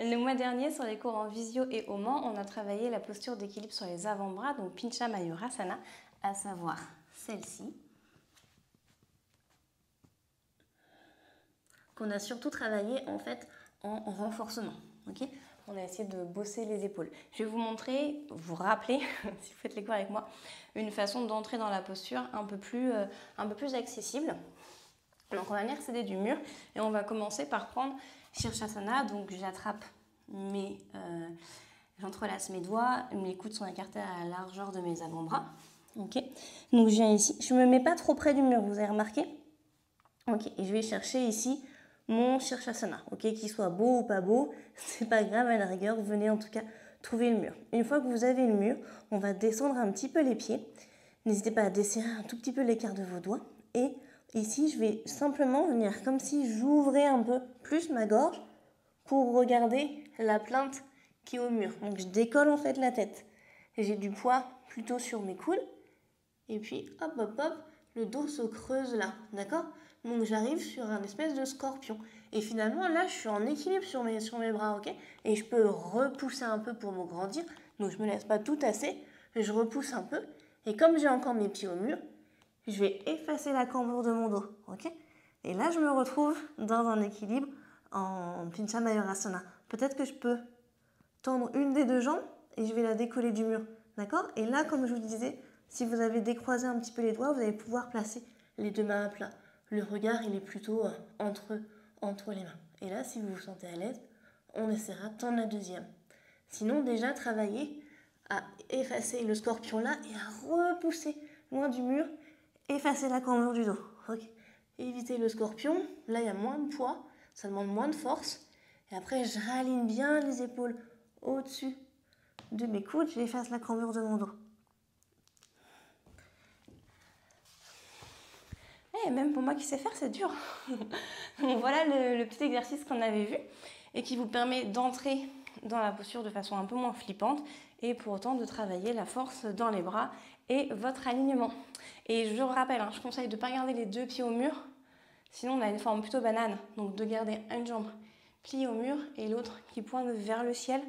Le mois dernier, sur les cours en visio et au Mans, on a travaillé la posture d'équilibre sur les avant-bras, donc Pincha Mayurasana, à savoir celle-ci, qu'on a surtout travaillé en fait en renforcement. Okay, on a essayé de bosser les épaules. Je vais vous montrer, vous rappeler, si vous faites les cours avec moi, une façon d'entrer dans la posture un peu plus accessible. Donc on va venir s'aider du mur et on va commencer par prendre Shirshasana. Donc j'attrape j'entrelace mes doigts, mes coudes sont écartés à la largeur de mes avant-bras. Ok. Donc je viens ici, je ne me mets pas trop près du mur, vous avez remarqué? Ok, et je vais chercher ici mon Shirshasana, ok, qu'il soit beau ou pas beau, c'est pas grave, à la rigueur, vous venez en tout cas trouver le mur. Une fois que vous avez le mur, on va descendre un petit peu les pieds. N'hésitez pas à desserrer un tout petit peu l'écart de vos doigts. Et ici, je vais simplement venir comme si j'ouvrais un peu plus ma gorge pour regarder la plainte qui est au mur. Donc je décolle en fait la tête. J'ai du poids plutôt sur mes coudes. Et puis hop, hop, hop, le dos se creuse là, d'accord? Donc j'arrive sur un espèce de scorpion. Et finalement là, je suis en équilibre sur mes bras, ok? Et je peux repousser un peu pour me grandir. Donc je me laisse pas tout tasser, je repousse un peu. Et comme j'ai encore mes pieds au mur, je vais effacer la cambrure de mon dos, ok? Et là, je me retrouve dans un équilibre en Pincha Mayurasana. Peut-être que je peux tendre une des deux jambes et je vais la décoller du mur, d'accord? Et là, comme je vous disais, si vous avez décroisé un petit peu les doigts, vous allez pouvoir placer les deux mains à plat. Le regard, il est plutôt entre les mains. Et là, si vous vous sentez à l'aise, on essaiera de tendre la deuxième. Sinon, déjà, travaillez à effacer le scorpion là et à repousser loin du mur, effacer la cambrure du dos. Okay. Évitez le scorpion, là il y a moins de poids, ça demande moins de force. Et après, je réaligne bien les épaules au-dessus de mes coudes, j'efface la cambrure de mon dos. Et même pour moi qui sais faire, c'est dur. Donc voilà le petit exercice qu'on avait vu et qui vous permet d'entrer dans la posture de façon un peu moins flippante et pour autant de travailler la force dans les bras et votre alignement. Et je vous rappelle, je conseille de ne pas garder les deux pieds au mur, sinon on a une forme plutôt banane. Donc de garder une jambe pliée au mur et l'autre qui pointe vers le ciel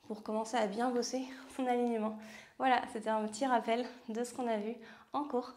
pour commencer à bien bosser son alignement. Voilà, c'était un petit rappel de ce qu'on a vu en cours.